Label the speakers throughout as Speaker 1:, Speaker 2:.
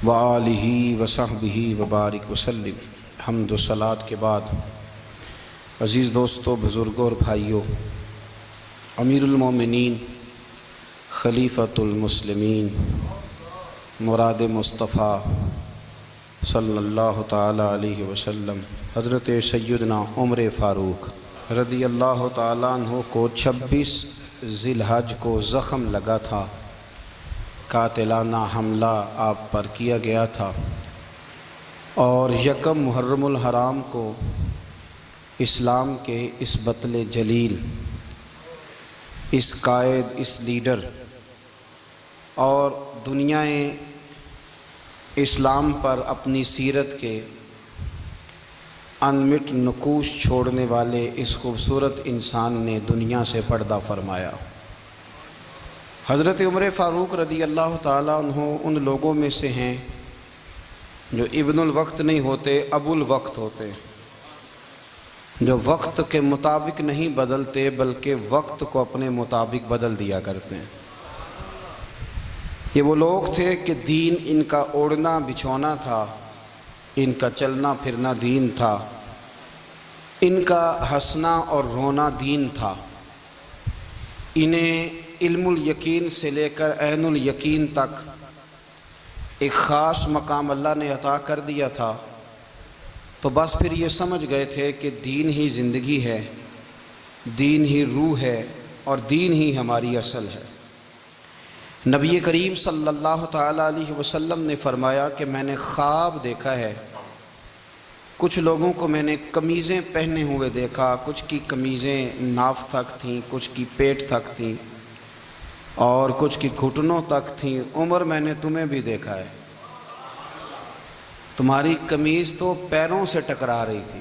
Speaker 1: وآلہ وصحبہ وبارک وسلم۔ حمد و صلات کے بعد عزیز دوستو، بزرگوں اور بھائیوں، امیر المومنین، خلیفۃ المسلمین، مراد مصطفیٰ صلی اللہ تعالی علیہ وسلم حضرت سیدنا عمر فاروق رضی اللہ تعالیٰ عنہ کو 26 ذی الحج کو زخم لگا تھا، قاتلانہ حملہ آپ پر کیا گیا تھا، اور یکم محرم الحرام کو اسلام کے اس بطل جلیل، اس قائد، اس لیڈر اور دنیائے اسلام پر اپنی سیرت کے انمٹ نقوش چھوڑنے والے اس خوبصورت انسان نے دنیا سے پردہ فرمایا۔ حضرت عمر فاروق رضی اللہ تعالیٰ عنہ ان لوگوں میں سے ہیں جو ابن الوقت نہیں ہوتے، ابو الوقت ہوتے، جو وقت کے مطابق نہیں بدلتے بلکہ وقت کو اپنے مطابق بدل دیا کرتے ہیں۔ یہ وہ لوگ تھے کہ دین ان کا اوڑھنا بچھونا تھا، ان کا چلنا پھرنا دین تھا، ان کا ہنسنا اور رونا دین تھا۔ انہیں علم الیقین سے لے کر عین الیقین تک ایک خاص مقام اللہ نے عطا کر دیا تھا، تو بس پھر یہ سمجھ گئے تھے کہ دین ہی زندگی ہے، دین ہی روح ہے، اور دین ہی ہماری اصل ہے۔ نبی کریم صلی اللہ تعالیٰ علیہ وسلم نے فرمایا کہ میں نے خواب دیکھا ہے، کچھ لوگوں کو میں نے قمیضیں پہنے ہوئے دیکھا، کچھ کی قمیضیں ناف تک تھیں، کچھ کی پیٹ تک تھیں، اور کچھ کی گھٹنوں تک تھیں۔ عمر، میں نے تمہیں بھی دیکھا ہے، تمہاری قمیض تو پیروں سے ٹکرا رہی تھی۔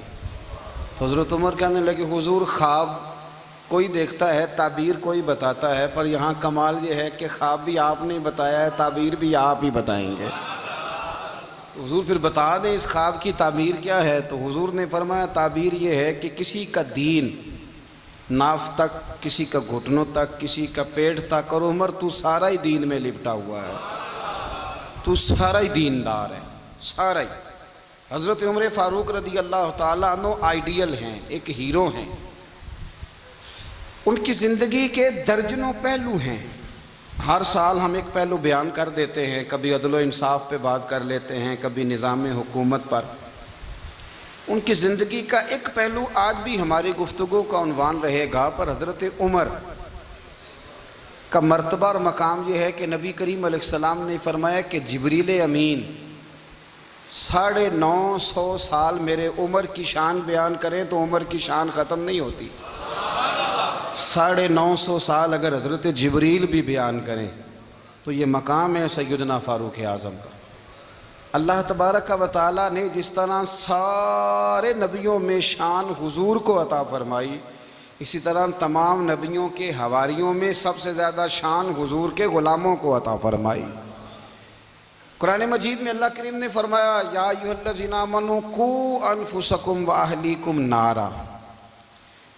Speaker 1: تو حضرت عمر کہنے لگے، حضور خواب کوئی دیکھتا ہے، تعبیر کوئی بتاتا ہے، پر یہاں کمال یہ ہے کہ خواب بھی آپ نے بتایا ہے، تعبیر بھی آپ ہی بتائیں گے۔ حضور پھر بتا دیں اس خواب کی تعبیر کیا ہے؟ تو حضور نے فرمایا تعبیر یہ ہے کہ کسی کا دین ناف تک، کسی کا گھٹنوں تک، کسی کا پیٹ تک، اور عمر تو سارا ہی دین میں لپٹا ہوا ہے، تو سارا ہی دیندار ہے، سارا ہی۔ حضرت عمر فاروق رضی اللہ تعالیٰ عنہ آئیڈیل ہیں، ایک ہیرو ہیں۔ ان کی زندگی کے درجنوں پہلو ہیں، ہر سال ہم ایک پہلو بیان کر دیتے ہیں، کبھی عدل و انصاف پہ بات کر لیتے ہیں، کبھی نظام حکومت پر۔ ان کی زندگی کا ایک پہلو آج بھی ہماری گفتگو کا عنوان رہے گا، پر حضرت عمر کا مرتبہ اور مقام یہ ہے کہ نبی کریم علیہ السلام نے فرمایا کہ جبریل امین 950 سال میرے عمر کی شان بیان کریں تو عمر کی شان ختم نہیں ہوتی۔ 950 سال اگر حضرت جبریل بھی بیان کریں تو یہ مقام ہے سیدنا فاروق اعظم کا۔ اللہ تبارک و تعالیٰ نے جس طرح سارے نبیوں میں شان حضور کو عطا فرمائی، اسی طرح تمام نبیوں کے حواریوں میں سب سے زیادہ شان حضور کے غلاموں کو عطا فرمائی۔ قرآن مجید میں اللہ کریم نے فرمایا، یا ایھا الذین آمنوا قوا انفسکم واہلیکم نارا،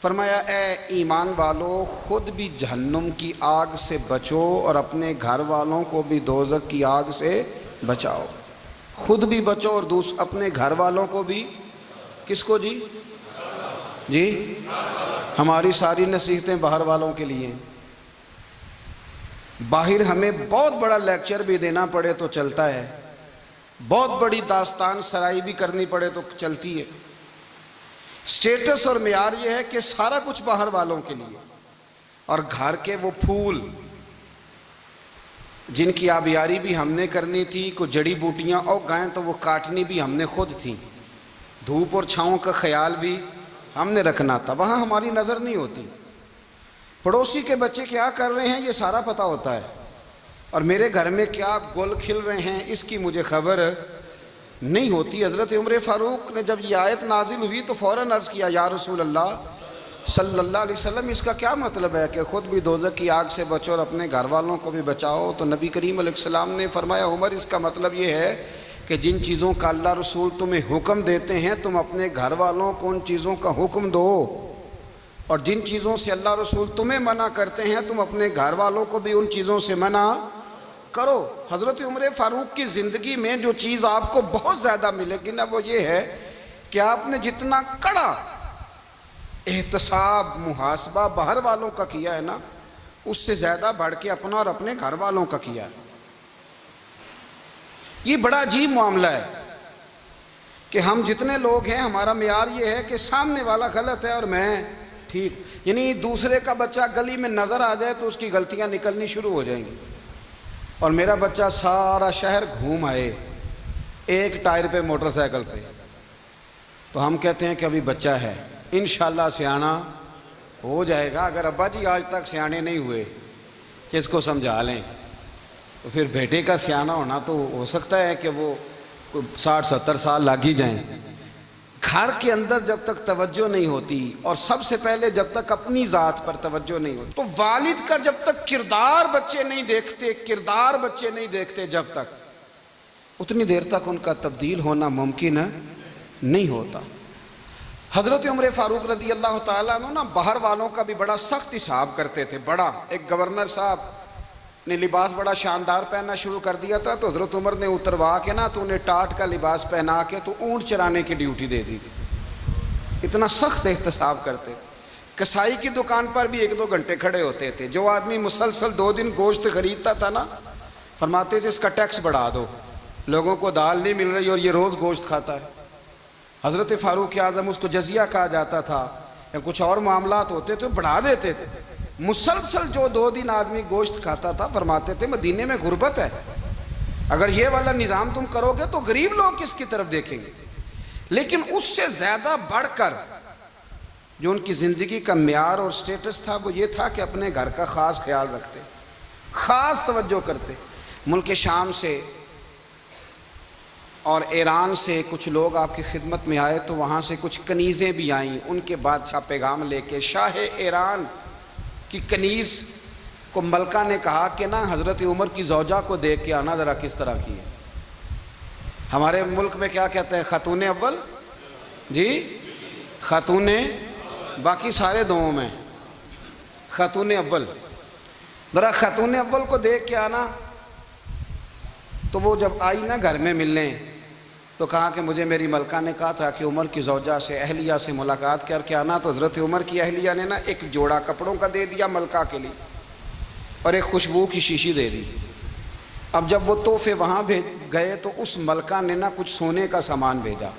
Speaker 1: فرمایا اے ایمان والو، خود بھی جہنم کی آگ سے بچو اور اپنے گھر والوں کو بھی دوزخ کی آگ سے بچاؤ۔ خود بھی بچو اور اپنے گھر والوں کو بھی، کس کو جی؟ ہماری ساری نصیحتیں باہر والوں کے لیے۔ باہر ہمیں بہت بڑا لیکچر بھی دینا پڑے تو چلتا ہے، بہت بڑی داستان سرائی بھی کرنی پڑے تو چلتی ہے۔ سٹیٹس اور معیار یہ ہے کہ سارا کچھ باہر والوں کے لیے، اور گھر کے وہ پھول جن کی آبیاری بھی ہم نے کرنی تھی، کوئی جڑی بوٹیاں اور گائیں تو وہ کاٹنی بھی ہم نے خود تھی، دھوپ اور چھاؤں کا خیال بھی ہم نے رکھنا تھا، وہاں ہماری نظر نہیں ہوتی۔ پڑوسی کے بچے کیا کر رہے ہیں یہ سارا پتہ ہوتا ہے، اور میرے گھر میں کیا گل کھل رہے ہیں اس کی مجھے خبر نہیں ہوتی۔ حضرت عمر فاروق نے جب یہ آیت نازل ہوئی تو فوراً عرض کیا، یا رسول اللہ صلی اللہ علیہ وسلم، اس کا کیا مطلب ہے کہ خود بھی دوزخ کی آگ سے بچو اور اپنے گھر والوں کو بھی بچاؤ؟ تو نبی کریم علیہ السلام نے فرمایا، عمر اس کا مطلب یہ ہے کہ جن چیزوں کا اللہ رسول تمہیں حکم دیتے ہیں تم اپنے گھر والوں کو ان چیزوں کا حکم دو، اور جن چیزوں سے اللہ رسول تمہیں منع کرتے ہیں تم اپنے گھر والوں کو بھی ان چیزوں سے منع کرو۔ حضرت عمر فاروق کی زندگی میں جو چیز آپ کو بہت زیادہ ملے گی نا وہ یہ ہے کہ آپ نے جتنا کڑا احتساب محاسبہ باہر والوں کا کیا ہے نا، اس سے زیادہ بڑھ کے اپنا اور اپنے گھر والوں کا کیا ہے۔ یہ بڑا عجیب معاملہ ہے کہ ہم جتنے لوگ ہیں ہمارا معیار یہ ہے کہ سامنے والا غلط ہے اور میں ٹھیک، یعنی دوسرے کا بچہ گلی میں نظر آ جائے تو اس کی غلطیاں نکلنی شروع ہو جائیں گی، اور میرا بچہ سارا شہر گھوم آئے ایک ٹائر پہ موٹر سائیکل پہ، تو ہم کہتے ہیں کہ ابھی بچہ ہے، انشاءاللہ سیانا ہو جائے گا۔ اگر ابا جی آج تک سیانے نہیں ہوئے کہ اس کو سمجھا لیں، تو پھر بیٹے کا سیانا ہونا تو ہو سکتا ہے کہ وہ 60-70 سال لگ ہی جائیں۔ گھر کے اندر جب تک توجہ نہیں ہوتی، اور سب سے پہلے جب تک اپنی ذات پر توجہ نہیں ہوتی، تو والد کا جب تک کردار بچے نہیں دیکھتے جب تک، اتنی دیر تک ان کا تبدیل ہونا ممکن نہیں ہوتا۔ حضرت عمر فاروق رضی اللہ تعالیٰ عنہ نا باہر والوں کا بھی بڑا سخت حساب کرتے تھے۔ بڑا ایک گورنر صاحب نے لباس بڑا شاندار پہننا شروع کر دیا تھا، تو حضرت عمر نے اتروا کے نا تو انہیں ٹاٹ کا لباس پہنا کے تو اونٹ چرانے کی ڈیوٹی دے دی تھی۔ اتنا سخت احتساب کرتے۔ کسائی کی دکان پر بھی 1-2 گھنٹے کھڑے ہوتے تھے۔ جو آدمی مسلسل 2 دن گوشت خریدتا تھا نا، فرماتے تھے اس کا ٹیکس بڑھا دو، لوگوں کو دال نہیں مل رہی اور یہ روز گوشت کھاتا ہے۔ حضرت فاروق اعظم، اس کو جزیہ کہا جاتا تھا، یا کچھ اور معاملات ہوتے تو بڑھا دیتے تھے۔ مسلسل جو 2 دن آدمی گوشت کھاتا تھا، فرماتے تھے مدینے میں غربت ہے، اگر یہ والا نظام تم کرو گے تو غریب لوگ کس کی طرف دیکھیں گے۔ لیکن اس سے زیادہ بڑھ کر جو ان کی زندگی کا معیار اور سٹیٹس تھا وہ یہ تھا کہ اپنے گھر کا خاص خیال رکھتے، خاص توجہ کرتے۔ ملک شام سے اور ایران سے کچھ لوگ آپ کی خدمت میں آئے، تو وہاں سے کچھ کنیزیں بھی آئیں، ان کے بادشاہ پیغام لے کے۔ شاہ ایران کی کنیز کو ملکہ نے کہا کہ نا حضرت عمر کی زوجہ کو دیکھ کے آنا ذرا کس طرح کی ہے۔ ہمارے ملک میں کیا کہتے ہیں؟ خاتون اول، جی خاتون، باقی سارے دوؤں میں خاتون اول، ذرا خاتون اول کو دیکھ کے آنا۔ تو وہ جب آئی نا گھر میں ملنے، تو کہا کہ مجھے میری ملکہ نے کہا تھا کہ عمر کی زوجہ سے، اہلیہ سے ملاقات کر کے آنا۔ تو حضرت عمر کی اہلیہ نے نا ایک جوڑا کپڑوں کا دے دیا ملکہ کے لیے، اور ایک خوشبو کی شیشی دے دی۔ اب جب وہ تحفے وہاں بھیج گئے تو اس ملکہ نے نا کچھ سونے کا سامان بھیجا،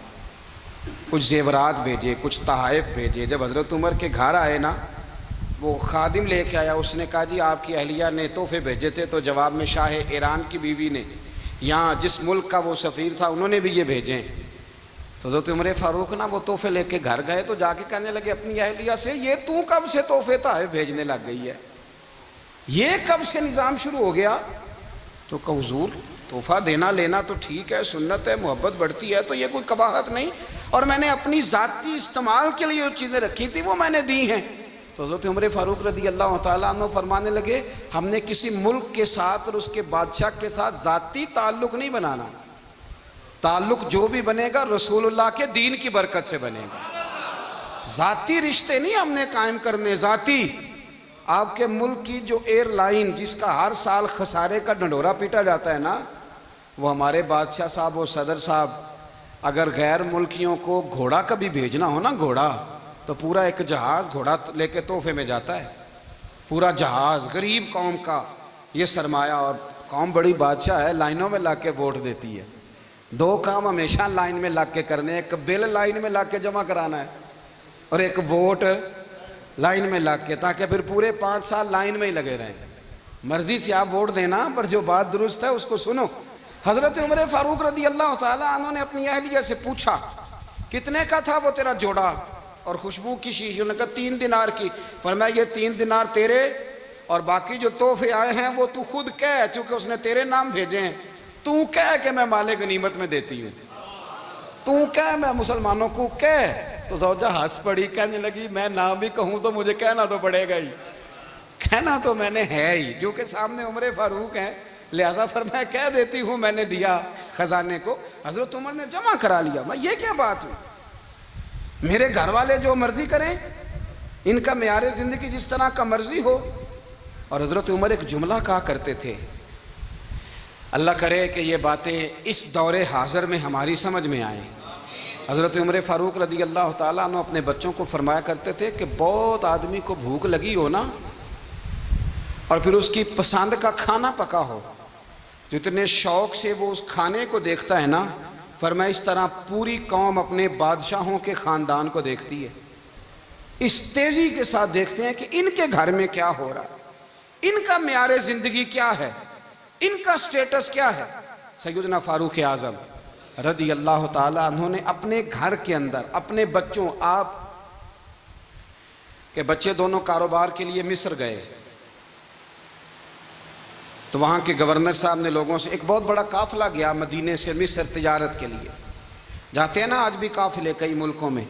Speaker 1: کچھ زیورات بھیجے، کچھ تحائف بھیجے۔ جب حضرت عمر کے گھر آئے نا، وہ خادم لے کے آیا، اس نے کہا جی آپ کی اہلیہ نے تحفے بھیجے تھے، تو جواب میں شاہ ایران کی بیوی نے، یہاں جس ملک کا وہ سفیر تھا، انہوں نے بھی یہ بھیجے۔ تو حضرت عمر فاروق نا وہ تحفے لے کے گھر گئے، تو جا کے کہنے لگے اپنی اہلیہ سے، یہ تو کب سے تحفے تحائف بھیجنے لگ گئی ہے، یہ کب سے نظام شروع ہو گیا؟ تو کہ حضور تحفہ دینا لینا تو ٹھیک ہے، سنت ہے، محبت بڑھتی ہے، تو یہ کوئی قباحت نہیں، اور میں نے اپنی ذاتی استعمال کے لیے جو چیزیں رکھی تھی وہ میں نے دی ہیں۔ تو حضرت عمر فاروق رضی اللہ تعالیٰ عنہ فرمانے لگے ہم نے کسی ملک کے ساتھ اور اس کے بادشاہ کے ساتھ ذاتی تعلق نہیں بنانا، تعلق جو بھی بنے گا رسول اللہ کے دین کی برکت سے بنے گا، ذاتی رشتے نہیں ہم نے قائم کرنے۔ ذاتی آپ کے ملک کی جو ایئر لائن جس کا ہر سال خسارے کا ڈنڈورا پیٹا جاتا ہے نا، وہ ہمارے بادشاہ صاحب اور صدر صاحب اگر غیر ملکیوں کو گھوڑا کبھی بھیجنا ہو نا، گھوڑا، تو پورا ایک جہاز گھوڑا لے کے تحفے میں جاتا ہے، پورا جہاز غریب قوم کا یہ سرمایہ، اور قوم بڑی بادشاہ ہے، لائنوں میں لگ کے ووٹ دیتی ہے۔ 2 کام ہمیشہ لائن میں لگ کے کرنے، ایک بل لائن میں لگ کے جمع کرانا ہے، اور ایک ووٹ لائن میں لگ کے، تاکہ پھر پورے 5 سال لائن میں ہی لگے رہیں۔ مرضی سے آپ ووٹ دینا، پر جو بات درست ہے اس کو سنو۔ حضرت عمر فاروق رضی اللہ تعالیٰ عنہ نے اپنی اہلیہ سے پوچھا کتنے کا تھا وہ تیرا جوڑا اور خوشبو کی شیشی؟ انہوں نے کہا 3 دینار کی۔ فرمایا یہ 3 دینار تیرے، اور باقی جو تحفے آئے ہیں وہ تو خود کہہ، چونکہ اس نے تیرے نام بھیجے ہیں، تو کہہ کہ میں مال غنیمت میں دیتی ہوں، تو کہہ میں مسلمانوں کو کہہ۔ تو زوجہ ہنس پڑی، کہنے لگی میں نہ بھی کہوں تو مجھے کہنا تو پڑے گا ہی، کہنا تو میں نے ہے ہی، کیونکہ سامنے عمر فاروق ہیں، لہذا فرمایا کہہ دیتی ہوں میں نے دیا خزانے کو۔ حضرت عمر نے جمع کرا لیا۔ میں یہ کیا بات ہوئی، میرے گھر والے جو مرضی کریں، ان کا معیار زندگی جس طرح کا مرضی ہو۔ اور حضرت عمر ایک جملہ کہا کرتے تھے اللہ کرے کہ یہ باتیں اس دور حاضر میں ہماری سمجھ میں آئیں۔ حضرت عمر فاروق رضی اللہ تعالیٰ عنہ اپنے بچوں کو فرمایا کرتے تھے کہ بہت آدمی کو بھوک لگی ہو نا، اور پھر اس کی پسند کا کھانا پکا ہو، جتنے شوق سے وہ اس کھانے کو دیکھتا ہے نا، فرمایا اس طرح پوری قوم اپنے بادشاہوں کے خاندان کو دیکھتی ہے، اس تیزی کے ساتھ دیکھتے ہیں کہ ان کے گھر میں کیا ہو رہا ہے، ان کا معیار زندگی کیا ہے، ان کا سٹیٹس کیا ہے۔ سیدنا فاروق اعظم رضی اللہ تعالیٰ عنہ نے اپنے گھر کے اندر اپنے بچوں، آپ کے بچے دونوں کاروبار کے لیے مصر گئے، تو وہاں کے گورنر صاحب نے لوگوں سے، ایک بہت بڑا قافلہ گیا مدینے سے مصر تجارت کے لیے، جاتے ہیں نا آج بھی قافلے کئی ملکوں میں،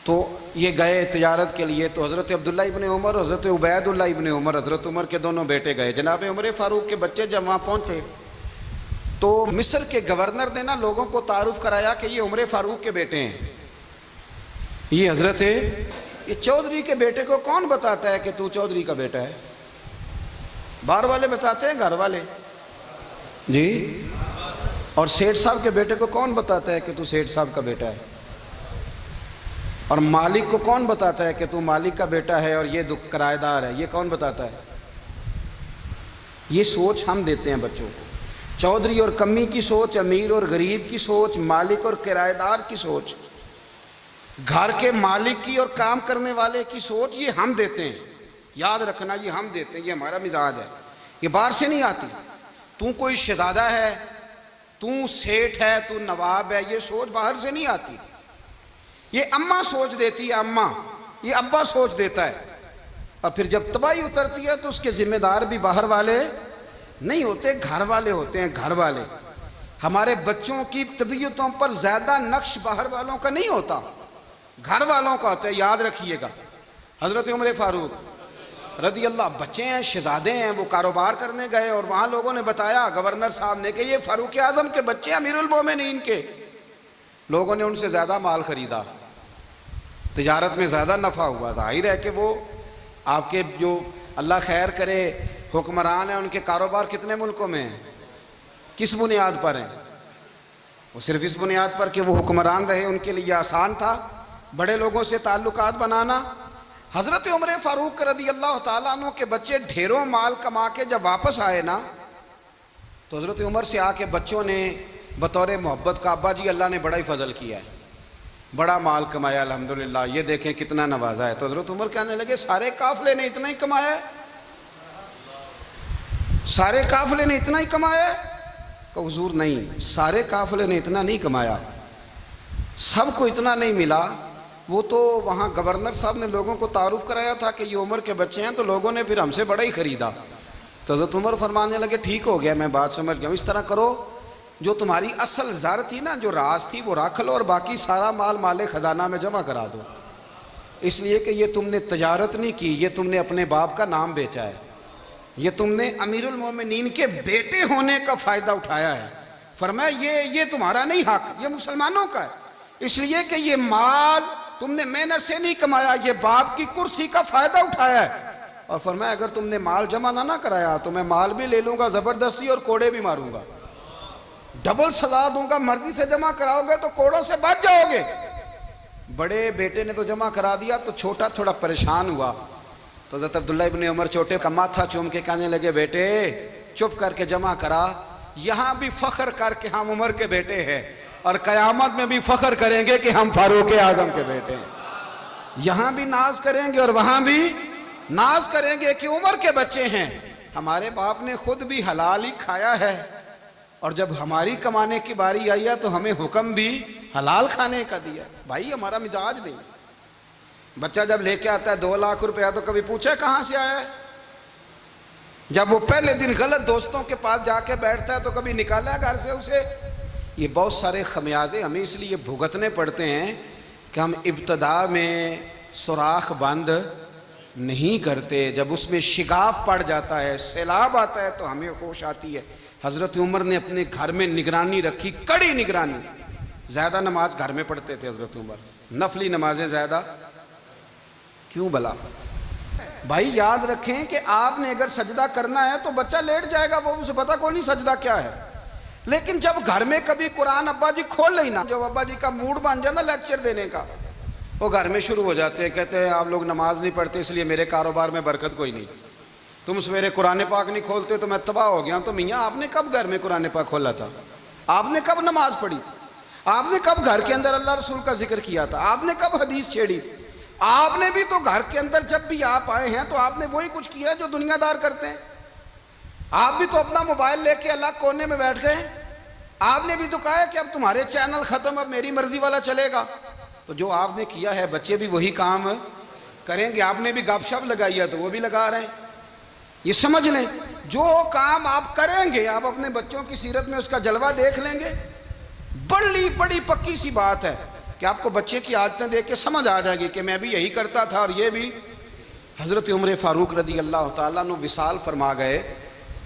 Speaker 1: تو یہ گئے تجارت کے لیے، تو حضرت عبداللہ ابن عمر، حضرت عبید اللہ ابن عمر، حضرت عمر کے دونوں بیٹے گئے، جناب عمر فاروق کے بچے جب وہاں پہنچے تو مصر کے گورنر نے نا لوگوں کو تعارف کرایا کہ یہ عمر فاروق کے بیٹے ہیں، یہ حضرت یہ چودھری کے بیٹے کو کون بتاتا ہے کہ تو چودھری کا بیٹا ہے؟ باہر والے بتاتے ہیں، گھر والے جی، اور سیٹھ صاحب کے بیٹے کو کون بتاتا ہے کہ تو سیٹھ صاحب کا بیٹا ہے؟ اور مالک کو کون بتاتا ہے کہ تو مالک کا بیٹا ہے اور یہ کرایہ دار ہے؟ یہ کون بتاتا ہے؟ یہ سوچ ہم دیتے ہیں بچوں کو، چودھری اور کمی کی سوچ، امیر اور غریب کی سوچ، مالک اور کرایہ دار کی سوچ، گھر کے مالک کی اور کام کرنے والے کی سوچ، یہ ہم دیتے ہیں، یاد رکھنا، یہ ہم دیتے ہیں، یہ ہمارا مزاج ہے، یہ باہر سے نہیں آتی۔ تو کوئی شہزادہ ہے، تو سیٹھ ہے، تو نواب ہے، یہ سوچ باہر سے نہیں آتی، یہ اماں سوچ دیتی ہے، اماں، یہ ابا سوچ دیتا ہے، اور پھر جب تباہی اترتی ہے تو اس کے ذمہ دار بھی باہر والے نہیں ہوتے، گھر والے ہوتے ہیں، گھر والے۔ ہمارے بچوں کی طبیعتوں پر زیادہ نقش باہر والوں کا نہیں ہوتا، گھر والوں کا ہوتا ہے، یاد رکھیے گا۔ حضرت عمر فاروق رضی اللہ، بچے ہیں، شہزادے ہیں، وہ کاروبار کرنے گئے اور وہاں لوگوں نے بتایا گورنر صاحب نے کہ یہ فاروق اعظم کے بچے ہیں، امیر المومنین کے۔ لوگوں نے ان سے زیادہ مال خریدا، تجارت میں زیادہ نفع ہوا، ظاہر ہے کہ وہ آپ کے جو اللہ خیر کرے حکمران ہیں، ان کے کاروبار کتنے ملکوں میں ہیں، کس بنیاد پر ہیں؟ وہ صرف اس بنیاد پر کہ وہ حکمران رہے، ان کے لیے آسان تھا بڑے لوگوں سے تعلقات بنانا۔ حضرت عمر فاروق رضی اللہ تعالیٰ عنہ کے بچے ڈھیروں مال کما کے جب واپس آئے نا، تو حضرت عمر سے آ کے بچوں نے بطور محبت کا، ابا جی اللہ نے بڑا ہی فضل کیا ہے، بڑا مال کمایا الحمدللہ، یہ دیکھیں کتنا نوازا ہے۔ تو حضرت عمر کہنے لگے سارے قافلے نے اتنا ہی کمایا ہے؟ سارے قافلے نے اتنا ہی کمایا ہے؟ کہ حضور نہیں، سارے قافلے نے اتنا نہیں کمایا، سب کو اتنا نہیں ملا، وہ تو وہاں گورنر صاحب نے لوگوں کو تعارف کرایا تھا کہ یہ عمر کے بچے ہیں، تو لوگوں نے پھر ہم سے بڑا ہی خریدا۔ تو حضرت عمر فرمانے لگے ٹھیک ہو گیا، میں بات سمجھ گیا ہوں، اس طرح کرو، جو تمہاری اصل زر تھی نا، جو راز تھی، وہ رکھ لو اور باقی سارا مال خزانہ میں جمع کرا دو، اس لیے کہ یہ تم نے تجارت نہیں کی، یہ تم نے اپنے باپ کا نام بیچا ہے، یہ تم نے امیر المومنین کے بیٹے ہونے کا فائدہ اٹھایا ہے۔ فرمایا یہ تمہارا نہیں حق، یہ مسلمانوں کا ہے، اس لیے کہ یہ مال تم نے محنت سے نہیں کمایا، یہ باپ کی کرسی کا فائدہ اٹھایا ہے۔ اور فرمایا اگر تم نے مال جمع نہ کرایا تو میں مال بھی لے لوں گا زبردستی اور کوڑے بھی ماروں گا، ڈبل سزا دوں گا، مرضی سے جمع کراؤ گے تو کوڑوں سے بچ جاؤ گے۔ بڑے بیٹے نے تو جمع کرا دیا، تو چھوٹا تھوڑا پریشان ہوا، تو حضرت عبداللہ ابن عمر چھوٹے کا ماتھا چوم کے کہنے لگے بیٹے چپ کر کے جمع کرا، یہاں بھی فخر کر کے ہم عمر کے بیٹے ہیں، اور قیامت میں بھی فخر کریں گے کہ ہم فاروق اعظم کے بیٹے ہیں، یہاں بھی ناز کریں گے اور وہاں بھی ناز کریں گے کہ عمر کے بچے ہیں۔ ہمارے باپ نے خود بھی حلال ہی کھایا ہے، اور جب ہماری کمانے کی باری آئی ہے تو ہمیں حکم بھی حلال کھانے کا دیا۔ بھائی ہمارا مزاج نہیں، بچہ جب لے کے آتا ہے 2 لاکھ روپیہ تو کبھی پوچھے کہاں سے آیا ہے؟ جب وہ پہلے دن غلط دوستوں کے پاس جا کے بیٹھتا ہے تو کبھی نکالا گھر سے اسے؟ یہ بہت سارے خمیازے ہمیں اس لیے بھگتنے پڑتے ہیں کہ ہم ابتدا میں سوراخ بند نہیں کرتے، جب اس میں شگاف پڑ جاتا ہے، سیلاب آتا ہے تو ہمیں ہوش آتی ہے۔ حضرت عمر نے اپنے گھر میں نگرانی رکھی، کڑی نگرانی، زیادہ نماز گھر میں پڑھتے تھے حضرت عمر، نفلی نمازیں زیادہ کیوں بلا؟ بھائی یاد رکھیں کہ آپ نے اگر سجدہ کرنا ہے تو بچہ لیٹ جائے گا، وہ اسے پتا کوئی نہیں سجدہ کیا ہے. لیکن جب گھر میں کبھی قرآن ابا جی کھول لیں نا، جب ابا جی کا موڈ بن جائے نا لیکچر دینے کا، وہ گھر میں شروع ہو جاتے ہیں، کہتے ہیں آپ لوگ نماز نہیں پڑھتے اس لیے میرے کاروبار میں برکت کوئی نہیں، تم سویرے قرآن پاک نہیں کھولتے تو میں تباہ ہو گیا. تو میاں آپ نے کب گھر میں قرآن پاک کھولا تھا؟ آپ نے کب نماز پڑھی؟ آپ نے کب گھر کے اندر اللہ رسول کا ذکر کیا تھا؟ آپ نے کب حدیث چھیڑی؟ آپ نے بھی تو گھر کے اندر جب بھی آپ آئے ہیں تو آپ نے وہی کچھ کیا جو دنیا دار کرتے ہیں. آپ بھی تو اپنا موبائل لے کے الگ کونے میں بیٹھ گئے. آپ نے بھی تو کہا ہے کہ اب تمہارے چینل ختم، اب میری مرضی والا چلے گا. تو جو آپ نے کیا ہے بچے بھی وہی کام کریں گے. آپ نے بھی گپ شپ لگائی ہے تو وہ بھی لگا رہے ہیں. یہ سمجھ لیں جو کام آپ کریں گے آپ اپنے بچوں کی سیرت میں اس کا جلوہ دیکھ لیں گے. بڑی پکی سی بات ہے کہ آپ کو بچے کی عادتیں دیکھ کے سمجھ آ جائے گی کہ میں بھی یہی کرتا تھا اور یہ بھی. حضرت عمر فاروق رضی اللہ تعالیٰ عنہ وصال فرما گئے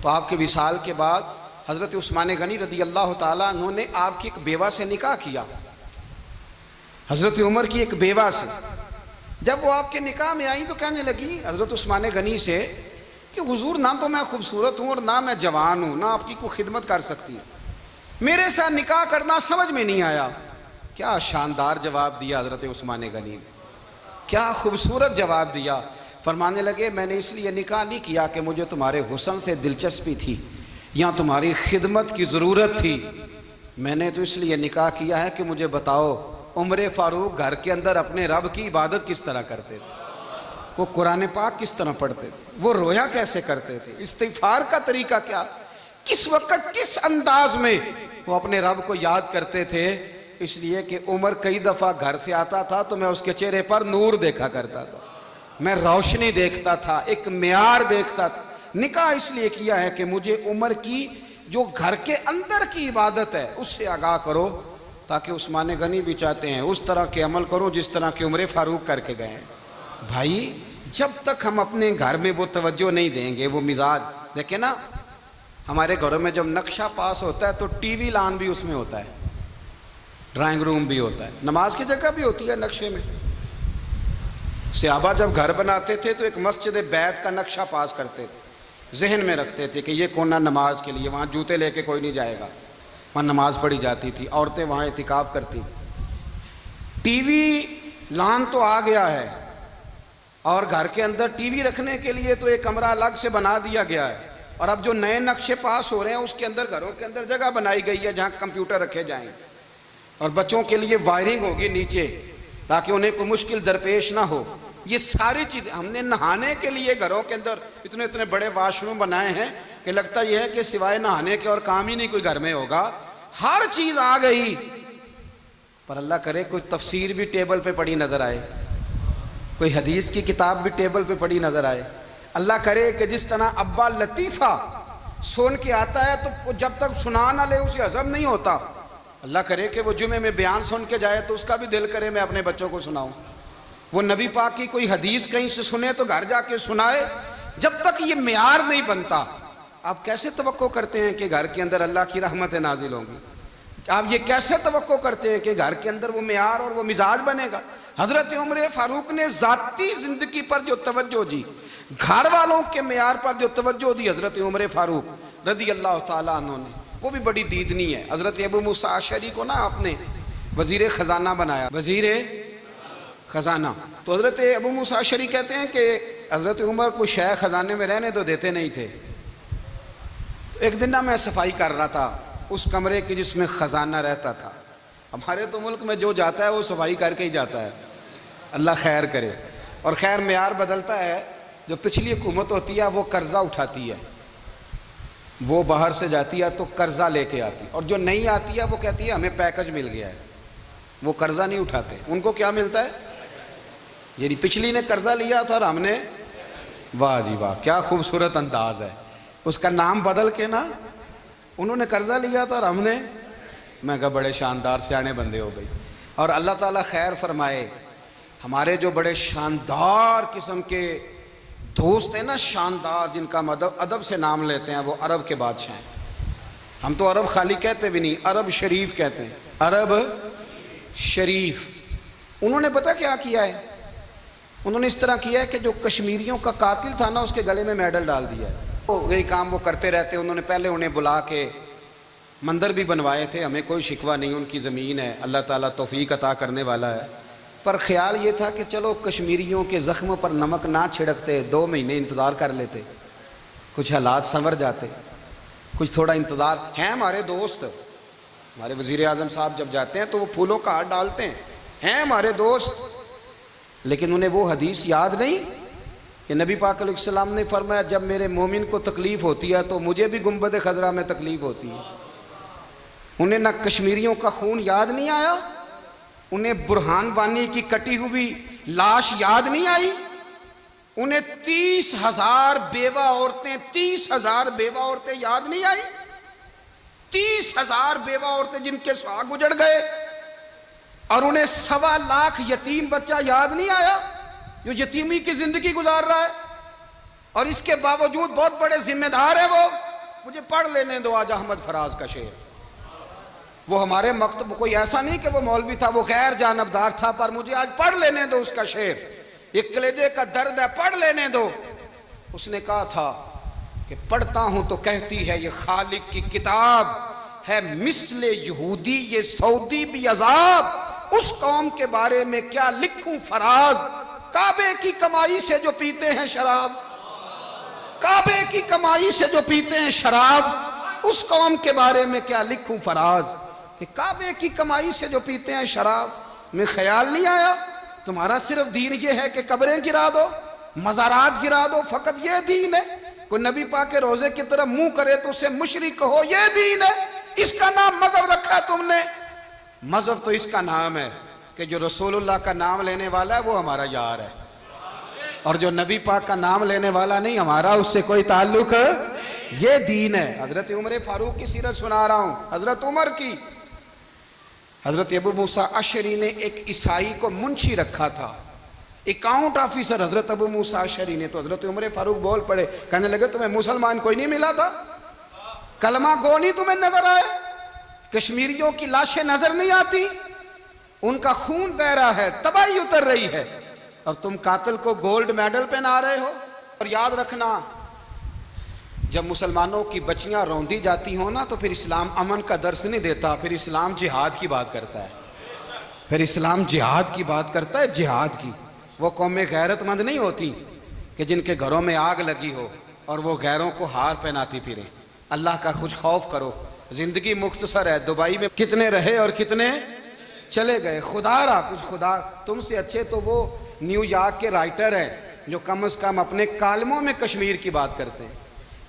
Speaker 1: تو آپ کے وصال کے بعد حضرت عثمان غنی رضی اللہ تعالیٰ عنہ نے آپ کی ایک بیوہ سے نکاح کیا. حضرت عمر کی ایک بیوہ سے جب وہ آپ کے نکاح میں آئی تو کہنے لگی حضرت عثمان غنی سے کہ حضور نہ تو میں خوبصورت ہوں اور نہ میں جوان ہوں، نہ آپ کی کوئی خدمت کر سکتی ہوں، میرے ساتھ نکاح کرنا سمجھ میں نہیں آیا. کیا شاندار جواب دیا حضرت عثمان غنی نے، کیا خوبصورت جواب دیا. فرمانے لگے میں نے اس لیے نکاح نہیں کیا کہ مجھے تمہارے حسن سے دلچسپی تھی یا تمہاری خدمت کی ضرورت تھی، میں نے تو اس لیے نکاح کیا ہے کہ مجھے بتاؤ عمر فاروق گھر کے اندر اپنے رب کی عبادت کس طرح کرتے تھے، وہ قرآن پاک کس طرح پڑھتے تھے، وہ رویا کیسے کرتے تھے، استغفار کا طریقہ کیا، کس وقت کس انداز میں وہ اپنے رب کو یاد کرتے تھے. اس لیے کہ عمر کئی دفعہ گھر سے آتا تھا تو میں اس کے چہرے پر نور دیکھا کرتا تھا، میں روشنی دیکھتا تھا، ایک معیار دیکھتا تھا. نکاح اس لیے کیا ہے کہ مجھے عمر کی جو گھر کے اندر کی عبادت ہے اس سے آگاہ کرو، تاکہ عثمان غنی بھی چاہتے ہیں اس طرح کے عمل کرو جس طرح کہ عمر فاروق کر کے گئے ہیں. بھائی جب تک ہم اپنے گھر میں وہ توجہ نہیں دیں گے، وہ مزاج دیکھیں نا، ہمارے گھروں میں جب نقشہ پاس ہوتا ہے تو ٹی وی لان بھی اس میں ہوتا ہے، ڈرائنگ روم بھی ہوتا ہے، نماز کی جگہ بھی ہوتی ہے نقشے میں. صحابہ جب گھر بناتے تھے تو ایک مسجد بیت کا نقشہ پاس کرتے تھے، ذہن میں رکھتے تھے کہ یہ کونا نماز کے لیے، وہاں جوتے لے کے کوئی نہیں جائے گا، وہاں نماز پڑھی جاتی تھی، عورتیں وہاں اعتکاف کرتی. ٹی وی لان تو آ گیا ہے اور گھر کے اندر ٹی وی رکھنے کے لیے تو ایک کمرہ الگ سے بنا دیا گیا ہے، اور اب جو نئے نقشے پاس ہو رہے ہیں اس کے اندر گھروں کے اندر جگہ بنائی گئی ہے جہاں کمپیوٹر رکھے جائیں اور بچوں کے لیے وائرنگ ہوگی نیچے تاکہ انہیں کوئی مشکل درپیش نہ ہو. یہ ساری چیزیں ہم نے نہانے کے لیے گھروں کے اندر اتنے بڑے واش روم بنائے ہیں کہ لگتا یہ ہے کہ سوائے نہانے کے اور کام ہی نہیں کوئی گھر میں ہوگا. ہر چیز آ گئی، پر اللہ کرے کوئی تفسیر بھی ٹیبل پہ پڑی نظر آئے، کوئی حدیث کی کتاب بھی ٹیبل پہ پڑی نظر آئے. اللہ کرے کہ جس طرح ابا لطیفہ سن کے آتا ہے تو جب تک سنا نہ لے اسے ہضم نہیں ہوتا. اللہ کرے کہ وہ جمعے میں بیان سن کے جائے تو اس کا بھی دل کرے میں اپنے بچوں کو سناؤں. وہ نبی پاک کی کوئی حدیث کہیں سے سنے تو گھر جا کے سنائے. جب تک یہ معیار نہیں بنتا آپ کیسے توقع کرتے ہیں کہ گھر کے اندر اللہ کی رحمتیں نازل ہوں گی؟ آپ یہ کیسے توقع کرتے ہیں کہ گھر کے اندر وہ معیار اور وہ مزاج بنے گا؟ حضرت عمر فاروق نے ذاتی زندگی پر جو توجہ دی، گھر والوں کے معیار پر جو توجہ دی حضرت عمر فاروق رضی اللہ تعالیٰ عنہ نے، وہ بھی بڑی دیدنی ہے. حضرت ابو موسیٰ اشعری کو نا آپ نے وزیر خزانہ بنایا، وزیر خزانہ. تو حضرت ابو موسیٰ اشعری کہتے ہیں کہ حضرت عمر کو شے خزانے میں رہنے تو دیتے نہیں تھے. ایک دن میں صفائی کر رہا تھا اس کمرے کی جس میں خزانہ رہتا تھا. ہمارے تو ملک میں جو جاتا ہے وہ صفائی کر کے ہی جاتا ہے، اللہ خیر کرے. اور خیر معیار بدلتا ہے. جو پچھلی حکومت ہوتی ہے وہ قرضہ اٹھاتی ہے، وہ باہر سے جاتی ہے تو قرضہ لے کے آتی، اور جو نہیں آتی ہے وہ کہتی ہے ہمیں پیکج مل گیا ہے. وہ قرضہ نہیں اٹھاتے، ان کو کیا ملتا ہے؟ یعنی پچھلی نے قرضہ لیا تھا اور ہم نے، واہ جی واہ کیا خوبصورت انداز ہے. اس کا نام بدل کے نا، انہوں نے قرضہ لیا تھا اور ہم نے، میں کہا بڑے شاندار سیانے بندے ہو گئی. اور اللہ تعالیٰ خیر فرمائے، ہمارے جو بڑے شاندار قسم کے دوست ہیں نا، شاندار، جن کا ادب سے نام لیتے ہیں، وہ عرب کے بادشاہ ہیں. ہم تو عرب خالی کہتے بھی نہیں، عرب شریف کہتے ہیں، عرب شریف. انہوں نے پتہ کیا کیا ہے؟ انہوں نے اس طرح کیا ہے کہ جو کشمیریوں کا قاتل تھا نا اس کے گلے میں میڈل ڈال دیا ہے. یہی کام وہ کرتے رہتے. انہوں نے پہلے انہیں بلا کے مندر بھی بنوائے تھے. ہمیں کوئی شکوہ نہیں, ان کی زمین ہے, اللہ تعالیٰ توفیق عطا کرنے والا ہے. پر خیال یہ تھا کہ چلو کشمیریوں کے زخم پر نمک نہ چھڑکتے, 2 مہینے انتظار کر لیتے, کچھ حالات سنور جاتے, کچھ تھوڑا انتظار. ہیں ہمارے دوست, ہمارے وزیر اعظم صاحب جب جاتے ہیں تو وہ پھولوں کا ہار ڈالتے ہیں ہمارے دوست. لیکن انہیں وہ حدیث یاد نہیں کہ نبی پاک علیہ السلام نے فرمایا جب میرے مومن کو تکلیف ہوتی ہے تو مجھے بھی گنبد خضرا میں تکلیف ہوتی ہے. انہیں نہ کشمیریوں کا خون یاد نہیں آیا, انہیں برہان وانی کی کٹی ہوئی لاش یاد نہیں آئی, انہیں 30,000 بیوہ عورتیں 30,000 بیوہ عورتیں یاد نہیں آئی, 30,000 بیوہ عورتیں جن کے سہاگ اجڑ گئے, اور انہیں 1.25 لاکھ یتیم بچہ یاد نہیں آیا جو یتیمی کی زندگی گزار رہا ہے. اور اس کے باوجود بہت بڑے ذمہ دار ہیں وہ. مجھے پڑھ لینے دو آج احمد فراز کا شعر. وہ ہمارے مکتب کوئی ایسا نہیں کہ وہ مولوی تھا, وہ غیر جانبدار تھا, پر مجھے آج پڑھ لینے دو اس کا شعر. یہ کلیجے کا درد ہے, پڑھ لینے دو. اس نے کہا تھا کہ پڑھتا ہوں تو کہتی ہے یہ خالق کی کتاب ہے, مثل یہودی یہ سعودی بھی عذاب, اس قوم کے بارے میں کیا لکھوں فراز, کعبے کی کمائی سے جو پیتے ہیں شراب, کعبے کی کمائی سے جو پیتے ہیں شراب, اس قوم کے بارے میں کیا لکھوں فراز. کہ کعبے کی کمائی سے جو پیتے ہیں شراب, میں خیال نہیں آیا تمہارا صرف دین یہ ہے کہ قبریں گرا دو, مزارات گرا دو, فقط یہ دین ہے. کوئی نبی پاک کے روزے کی طرف منہ کرے تو اسے مشرک کہو, یہ دین ہے. اس کا نام مذہب رکھا ہے تم نے. مذہب تو اس کا نام ہے کہ جو رسول اللہ کا نام لینے والا ہے وہ ہمارا یار ہے, اور جو نبی پاک کا نام لینے والا نہیں, ہمارا اس سے کوئی تعلق ہے. یہ دین ہے. حضرت عمر فاروق کی سیرت سنا رہا ہوں, حضرت عمر کی. حضرت ابو موسیٰ اشعری نے ایک عیسائی کو منشی رکھا تھا, اکاؤنٹ آفیسر حضرت ابو موسیٰ اشعری نے. تو حضرت عمر فاروق بول پڑے, کہنے لگے تمہیں مسلمان کوئی نہیں ملا تھا, کلمہ گو نہیں تمہیں نظر آئے, کشمیریوں کی لاشیں نظر نہیں آتی, ان کا خون بہ رہا ہے, تباہی اتر رہی ہے, اور تم قاتل کو گولڈ میڈل پہنا رہے ہو. اور یاد رکھنا جب مسلمانوں کی بچیاں روندی جاتی ہوں نا تو پھر اسلام امن کا درس نہیں دیتا, پھر اسلام جہاد کی بات کرتا ہے, پھر اسلام جہاد کی بات کرتا ہے, جہاد کی. وہ قومیں غیرت مند نہیں ہوتی کہ جن کے گھروں میں آگ لگی ہو اور وہ غیروں کو ہار پہناتی پھریں. اللہ کا کچھ خوف کرو, زندگی مختصر ہے. دبئی میں کتنے رہے اور کتنے چلے گئے. خدا را کچھ خدا تم سے اچھے تو وہ نیو یارک کے رائٹر ہیں جو کم از کم اپنے کالموں میں کشمیر کی بات کرتے ہیں.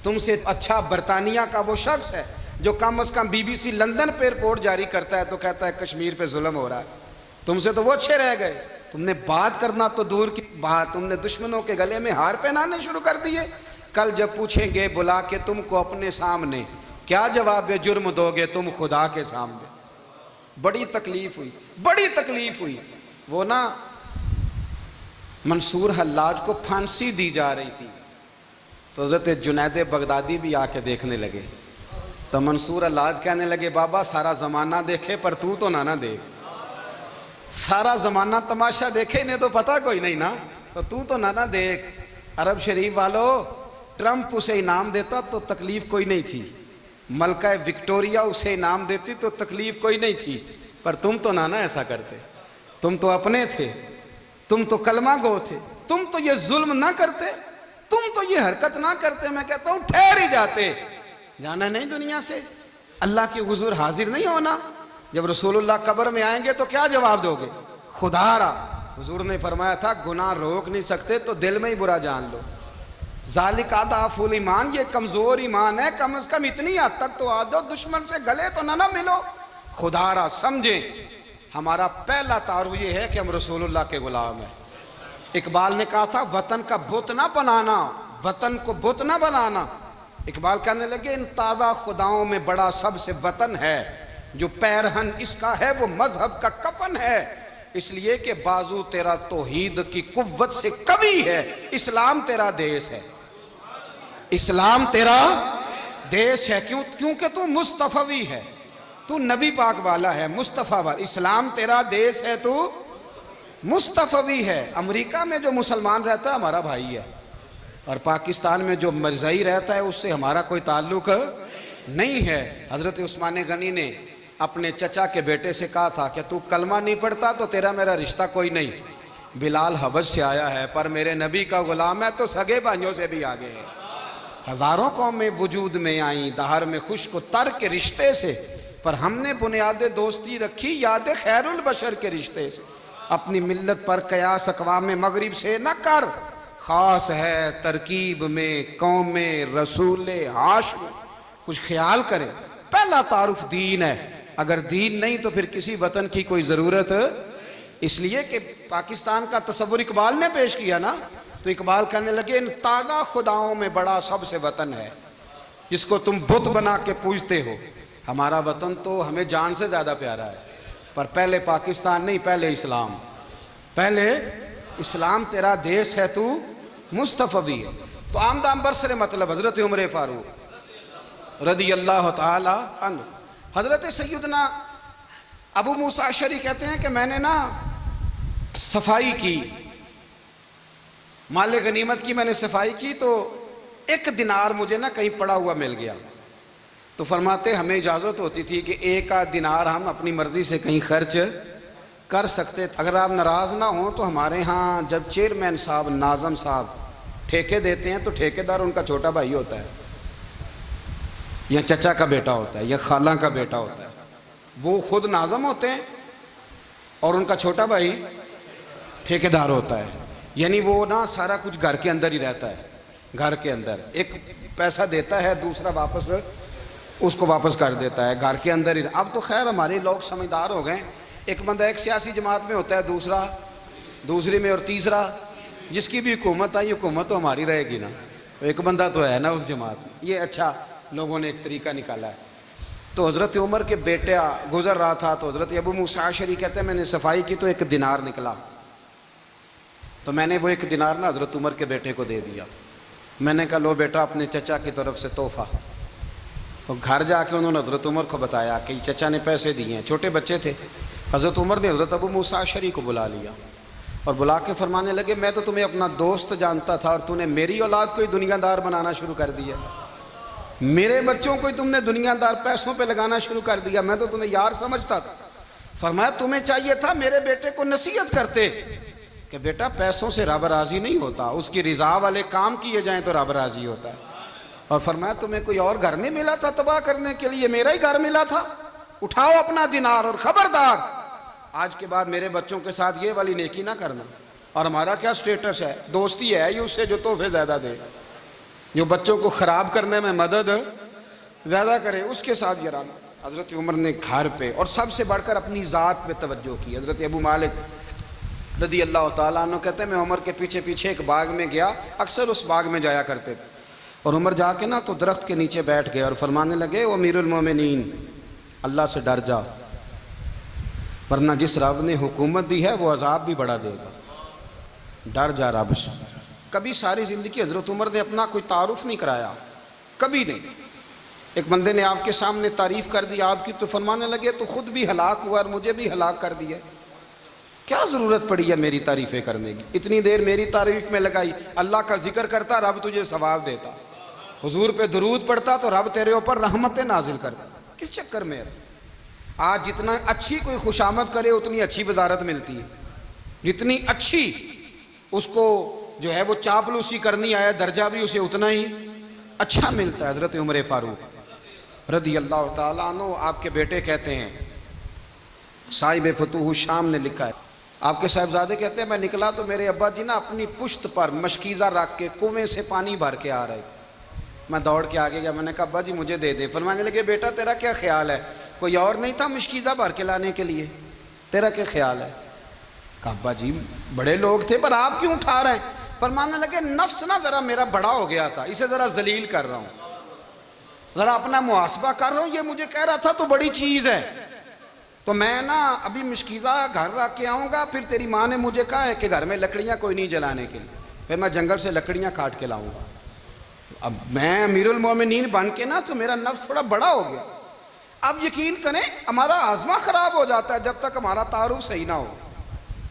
Speaker 1: تم سے اچھا برطانیہ کا وہ شخص ہے جو کم از کم BBC لندن پہ رپورٹ جاری کرتا ہے تو کہتا ہے کشمیر پہ ظلم ہو رہا ہے. تم سے تو وہ اچھے رہ گئے. تم نے بات کرنا تو دور کی بات, تم نے دشمنوں کے گلے میں ہار پہنانے شروع کر دیے. کل جب پوچھیں گے بلا کے تم کو اپنے سامنے, کیا جواب جرم دو گے تم خدا کے سامنے. بڑی تکلیف ہوئی, بڑی تکلیف ہوئی. وہ نا منصور حلاج کو پھانسی دی جا رہی تھی تو حضرت جنید بغدادی بھی آ کے دیکھنے لگے. تو منصور حلاج کہنے لگے بابا سارا زمانہ دیکھے پر تو نہ دیکھ, سارا زمانہ تماشا دیکھے انہیں تو پتہ کوئی نہیں نا, تو نہ دیکھ. عرب شریف والو, ٹرمپ اسے انعام دیتا تو تکلیف کوئی نہیں تھی, ملکہ وکٹوریا اسے انعام دیتی تو تکلیف کوئی نہیں تھی, پر تم تو نہ ایسا کرتے. تم تو اپنے تھے, تم تو کلمہ گو تھے, تم تو یہ ظلم نہ کرتے, تم تو یہ حرکت نہ کرتے. میں کہتا ہوں ٹھہر ہی جاتے. جانا نہیں دنیا سے, اللہ کے حضور حاضر نہیں ہونا. جب رسول اللہ قبر میں آئیں گے تو کیا جواب دو گے؟ خدا را حضور نے فرمایا تھا گناہ روک نہیں سکتے تو دل میں ہی برا جان لو. ذالک اضعف الایمان, یہ کمزور ایمان ہے, کم از کم اتنی حد تک تو آ جاؤ, دشمن سے گلے تو نہ ملو. خدا را سمجھیں ہمارا پہلا تعارف یہ ہے کہ ہم رسول اللہ کے غلام ہیں. اقبال نے کہا تھا وطن کا بت نہ بنانا, وطن کو بت نہ بنانا. اقبال کہنے لگے ان تازہ خداؤں میں بڑا سب سے وطن ہے, جو پیرہن اس کا ہے وہ مذہب کا کفن ہے. اس لیے کہ بازو تیرا توحید کی قوت سے قوی ہے, اسلام تیرا دیس ہے, اسلام تیرا دیس ہے. کیونکہ تو مصطفی ہے, تو نبی پاک والا ہے, مصطفیٰ والا. اسلام تیرا دیس ہے, تو مصطفی ہے. امریکہ میں جو مسلمان رہتا ہے ہمارا بھائی ہے، اور پاکستان میں جو مرزائی رہتا ہے اس سے ہمارا کوئی تعلق نہیں ہے. حضرت عثمان غنی نے اپنے چچا کے بیٹے سے کہا تھا کہ تو کلمہ نہیں پڑھتا تو تیرا میرا رشتہ کوئی نہیں. بلال حبش سے آیا ہے پر میرے نبی کا غلام ہے تو سگے بھائیوں سے بھی آگے ہے. ہزاروں قومیں وجود میں آئیں دہر میں خشک و تر کے رشتے سے، پر ہم نے بنیاد دوستی رکھی یاد خیر البشر کے رشتے سے. اپنی ملت پر قیاس اقوام مغرب سے نہ کر، خاص ہے ترکیب میں قوم رسول ہاشم. کچھ خیال کرے، پہلا تعارف دین ہے، اگر دین نہیں تو پھر کسی وطن کی کوئی ضرورت. اس لیے کہ پاکستان کا تصور اقبال نے پیش کیا نا، تو اقبال کہنے لگے ان تازہ خداؤں میں بڑا سب سے وطن ہے جس کو تم بت بنا کے پوجتے ہو. ہمارا وطن تو ہمیں جان سے زیادہ پیارا ہے، پر پہلے پاکستان نہیں، پہلے اسلام. پہلے اسلام تیرا دیس ہے، تو مصطفی ہے. تو آمدام برسر مطلب حضرت عمر فاروق رضی اللہ تعالی عنہ. حضرت سیدنا ابو موسیٰ اشعری کہتے ہیں کہ میں نے نا صفائی کی، مال غنیمت کی میں نے صفائی کی، تو ایک دینار مجھے نا کہیں پڑا ہوا مل گیا. تو فرماتے ہمیں اجازت ہوتی تھی کہ ایک آدھ دینار ہم اپنی مرضی سے کہیں خرچ کر سکتے. اگر آپ ناراض نہ ہوں تو ہمارے ہاں جب چیئرمین صاحب ناظم صاحب ٹھیکے دیتے ہیں تو ٹھیکیدار ان کا چھوٹا بھائی ہوتا ہے، یا چچا کا بیٹا ہوتا ہے، یا خالہ کا بیٹا ہوتا ہے. وہ خود ناظم ہوتے ہیں اور ان کا چھوٹا بھائی ٹھیکیدار ہوتا ہے. یعنی وہ نا سارا کچھ گھر کے اندر ہی رہتا ہے. گھر کے اندر ایک پیسہ دیتا ہے، دوسرا واپس اس کو واپس کر دیتا ہے، گھر کے اندر ہی. اب تو خیر ہمارے لوگ سمجھدار ہو گئے، ایک بندہ ایک سیاسی جماعت میں ہوتا ہے، دوسرا دوسری میں، اور تیسرا جس کی بھی حکومت آئی حکومت تو ہماری رہے گی نا، ایک بندہ تو ہے نا اس جماعت میں. یہ اچھا لوگوں نے ایک طریقہ نکالا ہے. تو حضرت عمر کے بیٹے گزر رہا تھا تو حضرت ابو موسیٰ اشعری کہتے ہیں میں نے صفائی کی تو ایک دینار نکلا، تو میں نے وہ ایک دینار نا حضرت عمر کے بیٹے کو دے دیا. میں نے کہا لو بیٹا اپنے چچا کی طرف سے تحفہ. اور گھر جا کے انہوں نے حضرت عمر کو بتایا کہ چچا نے پیسے دیے ہیں. چھوٹے بچے تھے. حضرت عمر نے حضرت ابو موسیٰ اشعری کو بلا لیا اور بلا کے فرمانے لگے میں تو تمہیں اپنا دوست جانتا تھا اور تو نے میری اولاد کو ہی دنیا دار بنانا شروع کر دیا. میرے بچوں کو ہی تم نے دنیا دار پیسوں پہ لگانا شروع کر دیا. میں تو تمہیں یار سمجھتا تھا. فرمایا تمہیں چاہیے تھا میرے بیٹے کو نصیحت کرتے کہ بیٹا پیسوں سے رب راضی نہیں ہوتا، اس کی رضا والے کام کیے جائیں تو رب راضی ہوتا ہے. اور فرمایا تمہیں کوئی اور گھر نہیں ملا تھا تباہ کرنے کے لیے، میرا ہی گھر ملا تھا. اٹھاؤ اپنا دینار اور خبردار آج کے بعد میرے بچوں کے ساتھ یہ والی نیکی نہ کرنا. اور ہمارا کیا سٹیٹس ہے؟ دوستی ہے یہ اس سے جو تحفے زیادہ دے، جو بچوں کو خراب کرنے میں مدد زیادہ کرے اس کے ساتھ یہ رہنا. حضرت عمر نے گھر پہ اور سب سے بڑھ کر اپنی ذات پہ توجہ کی. حضرت ابو مالک رضی اللہ تعالیٰ عنہ کہتے ہیں میں عمر کے پیچھے پیچھے ایک باغ میں گیا، اکثر اس باغ میں جایا کرتے تھے. اور عمر جا کے نا تو درخت کے نیچے بیٹھ گئے اور فرمانے لگے او امیر المومنین اللہ سے ڈر جا، ورنہ جس رب نے حکومت دی ہے وہ عذاب بھی بڑا دے گا. ڈر جا رب سے. کبھی ساری زندگی حضرت عمر نے اپنا کوئی تعارف نہیں کرایا، کبھی نہیں. ایک بندے نے آپ کے سامنے تعریف کر دی آپ کی تو فرمانے لگے تو خود بھی ہلاک ہوا اور مجھے بھی ہلاک کر دیا. کیا ضرورت پڑی ہے میری تعریفیں کرنے کی؟ اتنی دیر میری تعریف میں لگائی. اللہ کا ذکر کرتا رب تجھے ثواب دیتا، حضور پہ درود پڑھتا تو رب تیرے اوپر رحمتیں نازل کرتا. کس چکر میں ہے؟ آج جتنا اچھی کوئی خوشامد کرے اتنی اچھی وزارت ملتی ہے، جتنی اچھی اس کو جو ہے وہ چاپلوسی کرنی آیا درجہ بھی اسے اتنا ہی اچھا ملتا ہے. حضرت عمر فاروق رضی اللہ تعالیٰ عنہ آپ کے بیٹے کہتے ہیں، صاحب فتوح الشام نے لکھا ہے، آپ کے صاحبزادے کہتے ہیں میں نکلا تو میرے ابا جی نا اپنی پشت پر مشکیزہ رکھ کے کنویں سے پانی بھر کے آ رہے. میں دوڑ کے آگے گیا، میں نے کہا ابا جی مجھے دے دے. فرمانے لگے بیٹا تیرا کیا خیال ہے، کوئی اور نہیں تھا مشکیزہ بھر کے لانے کے لیے، تیرا کیا خیال ہے؟ کہا ابا جی بڑے لوگ تھے پر آپ کیوں اٹھا رہے ہیں؟ فرمانے لگے نفس نا ذرا میرا بڑا ہو گیا تھا، اسے ذرا ذلیل کر رہا ہوں، ذرا اپنا محاسبہ کر رہا ہوں. یہ مجھے کہہ رہا تھا تو بڑی چیز ہے، تو میں نا ابھی مشکیزہ گھر رکھ کے آؤں گا، پھر تیری ماں نے مجھے کہا ہے کہ گھر میں لکڑیاں کوئی نہیں جلانے کے لیے، پھر میں جنگل سے لکڑیاں کاٹ کے لاؤں گا. اب میں امیر المومنین بن کے نا تو میرا نفس تھوڑا بڑا ہو گیا. اب یقین کریں ہمارا ہاضمہ خراب ہو جاتا ہے جب تک ہمارا تعارف صحیح نہ ہو.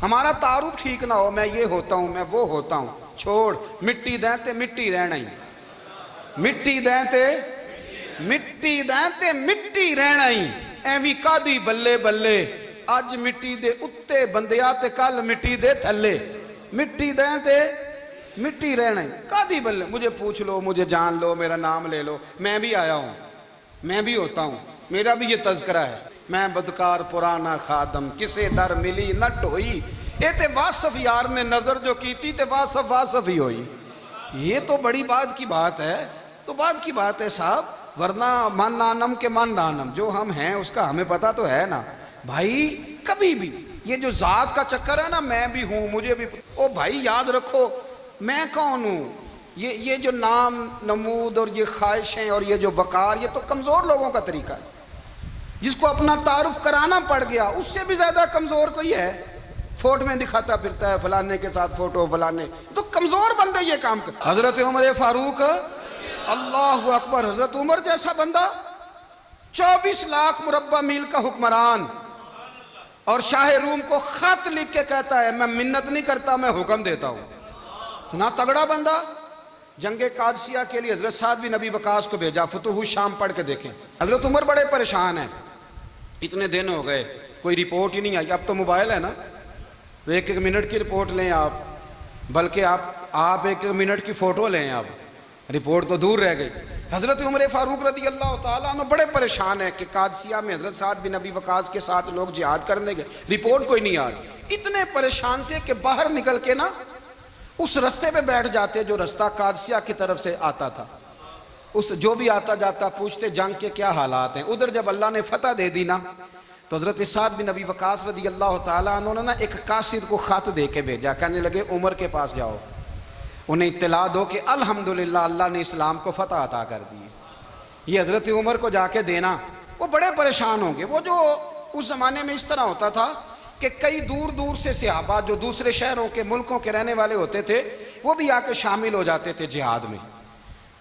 Speaker 1: ہمارا تعارف ٹھیک نہ ہو، میں یہ ہوتا ہوں، میں وہ ہوتا ہوں، چھوڑ، مٹی دیں تے مٹی رہنا ہی، مٹی دیں تے مٹی دیں تے مٹی رہنا ہی، ایویں کادی بلے بلے، اج مٹی دے اتے بندیا تے کل مٹی دے تھلے، مٹی دیں تے مٹی رہنا ہی، کادی بلے، مجھے پوچھ لو، مجھے جان لو، میرا نام لے لو، میں بھی آیا ہوں، میں بھی ہوتا ہوں، میرا بھی یہ تذکرہ ہے، میں بدکار پرانا خادم، کسے در ملی نہ ٹوئی، اے تے واصف یار نے نظر جو کی تھی تے واصف واصف ہی ہوئی۔ یہ تو بڑی بات کی بات ہے، تو بات کی بات ہے صاحب، ورنہ من نانم کے من نانم، جو ہم ہیں اس کا ہمیں پتہ تو ہے نا بھائی۔ کبھی بھی یہ جو ذات کا چکر ہے نا، میں بھی ہوں، مجھے بھی، او بھائی یاد رکھو میں کون ہوں، یہ جو نام نمود اور یہ خواہشیں اور یہ جو وقار، یہ تو کمزور لوگوں کا طریقہ ہے، جس کو اپنا تعارف کرانا پڑ گیا، اس سے بھی زیادہ کمزور کوئی ہے، فوٹو میں دکھاتا پھرتا ہے فلانے کے ساتھ فوٹو، فلانے، تو کمزور بندے یہ کام کرتے۔ حضرت عمر فاروق، اللہ اکبر، حضرت عمر جیسا بندہ 24 لاکھ مربع میل کا حکمران، اور شاہ روم کو خط لکھ کے کہتا ہے میں منت نہیں کرتا، میں حکم دیتا ہوں۔ اتنا تگڑا بندہ، جنگ قادسیہ کے لیے حضرت سعد بن ابی وقاص کو بھیجا، فتوح شام پڑھ کے دیکھیں۔ حضرت عمر بڑے پریشان ہیں، اتنے دن ہو گئے کوئی رپورٹ ہی نہیں آئی، اب تو موبائل ہے نا، تو ایک ایک منٹ کی رپورٹ لیں آپ، بلکہ آپ ایک ایک منٹ کی فوٹو لیں، آپ رپورٹ تو دور رہ گئی۔ حضرت عمر فاروق رضی اللہ تعالیٰ عنہ بڑے پریشان ہیں کہ قادسیہ میں حضرت سعد بن ابی وقاص کے ساتھ لوگ جہاد کرنے گئے، رپورٹ کوئی نہیں آ رہی، اتنے پریشان تھے کہ باہر نکل کے نا اس رستے پہ بیٹھ جاتے جو رستہ قادسیہ کی طرف سے آتا تھا، اس جو بھی آتا جاتا پوچھتے جنگ کے کیا حالات ہیں۔ ادھر جب اللہ نے فتح دے دی نا، تو حضرت سعد بن ابی وقاص رضی اللہ تعالیٰ عنہ نے نا ایک قاصد کو خط دے کے بھیجا، کہنے لگے عمر کے پاس جاؤ، انہیں اطلاع دو کہ الحمدللہ اللہ نے اسلام کو فتح عطا کر دی۔ یہ حضرت عمر کو جا کے دینا، وہ بڑے پریشان ہوں گے۔ وہ جو اس زمانے میں اس طرح ہوتا تھا کہ کئی دور دور سے صحابہ جو دوسرے شہروں کے ملکوں کے رہنے والے ہوتے تھے، وہ بھی آ کے شامل ہو جاتے تھے جہاد میں۔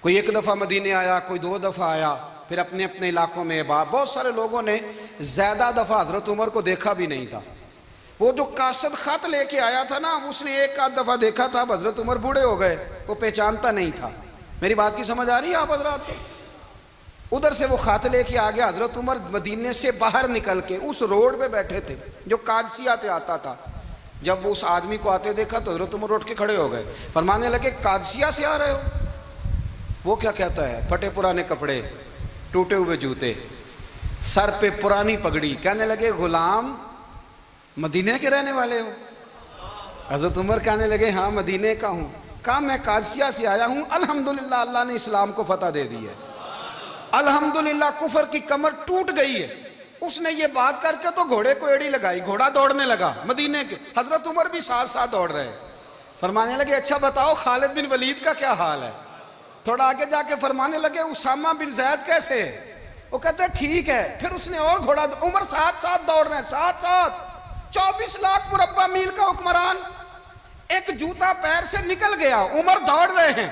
Speaker 1: کوئی ایک دفعہ مدینے آیا، کوئی 2 دفعہ آیا، پھر اپنے اپنے علاقوں میں بہت سارے لوگوں نے زیادہ دفعہ حضرت عمر کو دیکھا بھی نہیں تھا۔ وہ جو قاصد خط لے کے آیا تھا نا، اس نے 1 دفعہ دیکھا تھا، حضرت عمر بوڑھے ہو گئے، وہ پہچانتا نہیں تھا۔ میری بات کی سمجھ آ رہی ہے آپ حضرات کو؟ ادھر سے وہ خط لے کے آ گیا، حضرت عمر مدینے سے باہر نکل کے اس روڈ پہ بیٹھے تھے جو قادسیہ سے آتا تھا۔ جب وہ اس آدمی کو آتے دیکھا تو حضرت عمر اٹھ کے کھڑے ہو گئے، فرمانے لگے قادسیہ سے آ رہے ہو؟ وہ کیا کہتا ہے؟ پھٹے پرانے کپڑے، ٹوٹے ہوئے جوتے، سر پہ پرانی پگڑی، کہنے لگے غلام مدینے کے رہنے والے ہو؟ حضرت عمر کہنے لگے ہاں مدینے کا ہوں۔ کہا میں قادسیہ سے آیا ہوں، الحمدللہ اللہ نے اسلام کو فتح دے دی ہے، الحمدللہ کفر کی کمر ٹوٹ گئی ہے۔ اس نے یہ بات کر کے تو گھوڑے کو ایڑی لگائی، گھوڑا دوڑنے لگا مدینے کے، حضرت عمر بھی ساتھ ساتھ دوڑ رہے، فرمانے لگے اچھا بتاؤ خالد بن ولید کا کیا حال ہے؟ تھوڑا آگے جا کے فرمانے لگے اسامہ بن زید کیسے ہے؟ وہ کہتے ہیں ٹھیک ہے۔ پھر اس نے اور گھوڑا، عمر ساتھ ساتھ دوڑ رہے ہیں، ساتھ ساتھ 24 لاکھ مربع میل کا حکمران، ایک جوتا پیر سے نکل گیا، عمر دوڑ رہے ہیں۔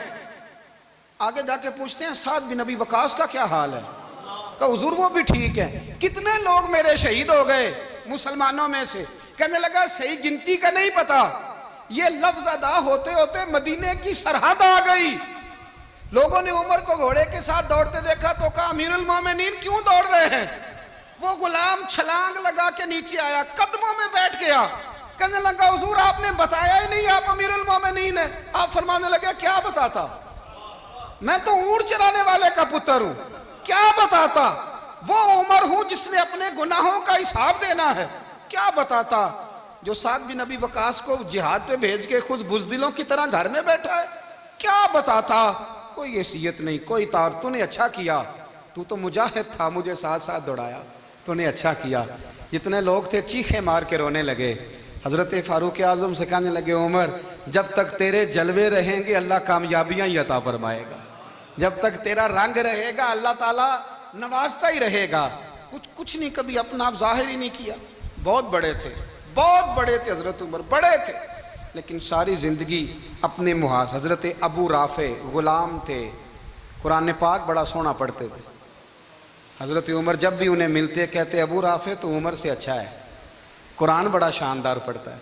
Speaker 1: آگے جا کے پوچھتے ہیں سعد بن ابی وقاص کا کیا حال ہے؟ کہ حضور وہ بھی ٹھیک ہے۔ کتنے لوگ میرے شہید ہو گئے مسلمانوں میں سے؟ کہنے لگا صحیح گنتی کا نہیں پتا، یہ لفظ ادا ہوتے ہوتے مدینے کی سرحد آ گئی۔ لوگوں نے عمر کو گھوڑے کے ساتھ دوڑتے دیکھا تو کہا امیر المومنین کیوں دوڑ رہے ہیں؟ وہ غلام چھلانگ لگا کے نیچے آیا، قدموں میں بیٹھ گیا، کہنے لگا حضور آپ نے بتایا ہی نہیں آپ امیر المومنین ہیں۔ آپ فرمانے لگے کیا بتاتا؟ میں تو اونٹ چرانے والے کا پتر ہوں، کیا بتاتا؟ وہ عمر ہوں جس نے اپنے گناہوں کا حساب دینا ہے، کیا بتاتا؟ جو سعد بن ابی وقاص کو جہاد پہ بھیج کے خود بزدلوں کی طرح گھر میں بیٹھا ہے، کیا بتاتا؟ کوئی حیثیت نہیں، کوئی تار، تو نے اچھا کیا، تو مجاہد تھا، مجھے ساتھ ساتھ دوڑایا، تو نے اچھا کیا۔ جتنے لوگ تھے چیخیں مار کے رونے لگے۔ حضرت فاروق اعظم سے کہنے لگے عمر جب تک تیرے جلوے رہیں گے اللہ کامیابیاں ہی عطا فرمائے گا، جب تک تیرا رنگ رہے گا اللہ تعالیٰ نوازتا ہی رہے گا۔ کچھ نہیں، کبھی اپنا آپ ظاہر ہی نہیں کیا۔ بہت بڑے تھے، بہت بڑے تھے حضرت عمر، بڑے تھے، لیکن ساری زندگی اپنے محاذ۔ حضرت ابو رافع غلام تھے، قرآن پاک بڑا سونا پڑھتے تھے۔ حضرت عمر جب بھی انہیں ملتے کہتے ابو رافع تو عمر سے اچھا ہے، قرآن بڑا شاندار پڑھتا ہے۔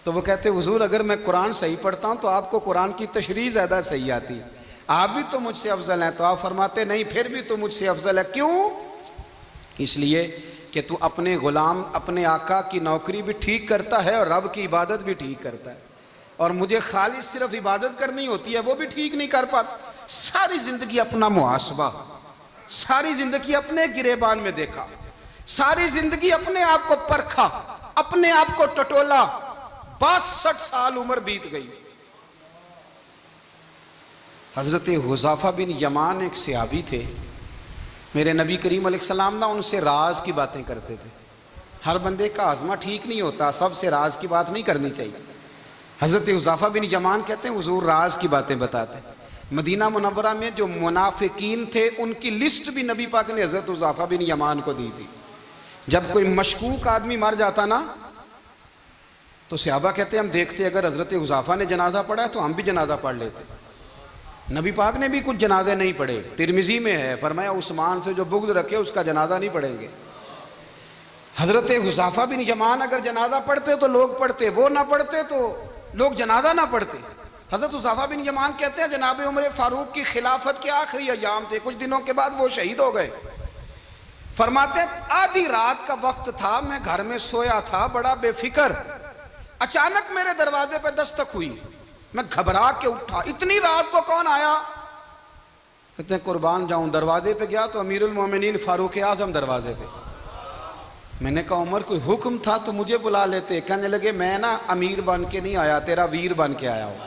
Speaker 1: تو وہ کہتے حضور اگر میں قرآن صحیح پڑھتا ہوں تو آپ کو قرآن کی تشریح زیادہ صحیح آتی ہے، آپ بھی تو مجھ سے افضل ہیں۔ تو آپ فرماتے نہیں پھر بھی تو مجھ سے افضل ہے۔ کیوں؟ اس لیے کہ تو اپنے غلام اپنے آقا کی نوکری بھی ٹھیک کرتا ہے اور رب کی عبادت بھی ٹھیک کرتا ہے، اور مجھے خالص صرف عبادت کرنی ہوتی ہے وہ بھی ٹھیک نہیں کر پاتا۔ ساری زندگی اپنا محاسبہ، ساری زندگی اپنے گریبان میں دیکھا، ساری زندگی اپنے آپ کو پرکھا، اپنے آپ کو ٹٹولا، 62 سال عمر بیت گئی۔ حضرت حذیفہ بن یمان ایک صحابی تھے، میرے نبی کریم علیہ السلام نا ان سے راز کی باتیں کرتے تھے۔ ہر بندے کا ہاضمہ ٹھیک نہیں ہوتا، سب سے راز کی بات نہیں کرنی چاہیے۔ حضرت حذیفہ بن یمان کہتے ہیں حضور راز کی باتیں بتاتے۔ مدینہ منورہ میں جو منافقین تھے ان کی لسٹ بھی نبی پاک نے حضرت حذیفہ بن یمان کو دی تھی۔ جب کوئی مشکوک آدمی مر جاتا نا تو صحابہ کہتے ہیں ہم دیکھتے اگر حضرت حذیفہ نے جنازہ پڑھا ہے تو ہم بھی جنازہ پڑھ لیتے۔ نبی پاک نے بھی کچھ جنازے نہیں پڑھے، ترمذی میں ہے، فرمایا عثمان سے جو بغض رکھے اس کا جنازہ نہیں پڑھیں گے۔ حضرت حذیفہ بن یمان اگر جنازہ پڑھتے تو لوگ پڑھتے، وہ نہ پڑھتے تو لوگ جنازہ نہ پڑھتے۔ حضرت حذیفہ بن یمان کہتے ہیں جناب عمر فاروق کی خلافت کے آخری ایام تھے، کچھ دنوں کے بعد وہ شہید ہو گئے۔ فرماتے آدھی رات کا وقت تھا، میں گھر میں سویا تھا بڑا بے فکر، اچانک میرے دروازے پہ دستک ہوئی، میں گھبرا کے اٹھا، اتنی رات کو کون آیا؟ کہتے ہیں قربان جاؤں، دروازے پہ گیا تو امیر المومنین فاروق اعظم دروازے پہ۔ میں نے کہا عمر کوئی حکم تھا تو مجھے بلا لیتے۔ کہنے لگے میں نا امیر بن کے نہیں آیا، تیرا ویر بن کے آیا ہوں۔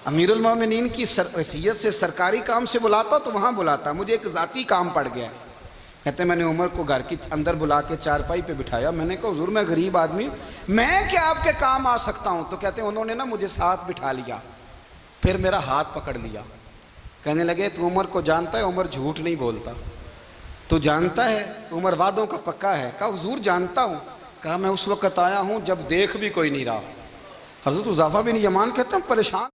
Speaker 1: امیر المومنین کی حیثیت سے سرکاری کام سے بلاتا تو وہاں بلاتا، مجھے ایک ذاتی کام پڑ گیا۔ کہتے ہیں میں نے عمر کو گھر کی اندر بلا کے چارپائی پہ بٹھایا، میں نے کہا حضور میں غریب آدمی، میں کیا آپ کے کام آ سکتا ہوں؟ تو کہتے ہیں انہوں نے نا مجھے ساتھ بٹھا لیا، پھر میرا ہاتھ پکڑ لیا، کہنے لگے تو عمر کو جانتا ہے؟ عمر جھوٹ نہیں بولتا۔ تو جانتا ہے؟ عمر وعدوں کا پکا ہے۔ کہا حضور جانتا ہوں۔ کہا میں اس وقت آیا ہوں جب دیکھ بھی کوئی نہیں رہا۔ حضرت حذیفہ بن یمان کہتے ہیں پریشان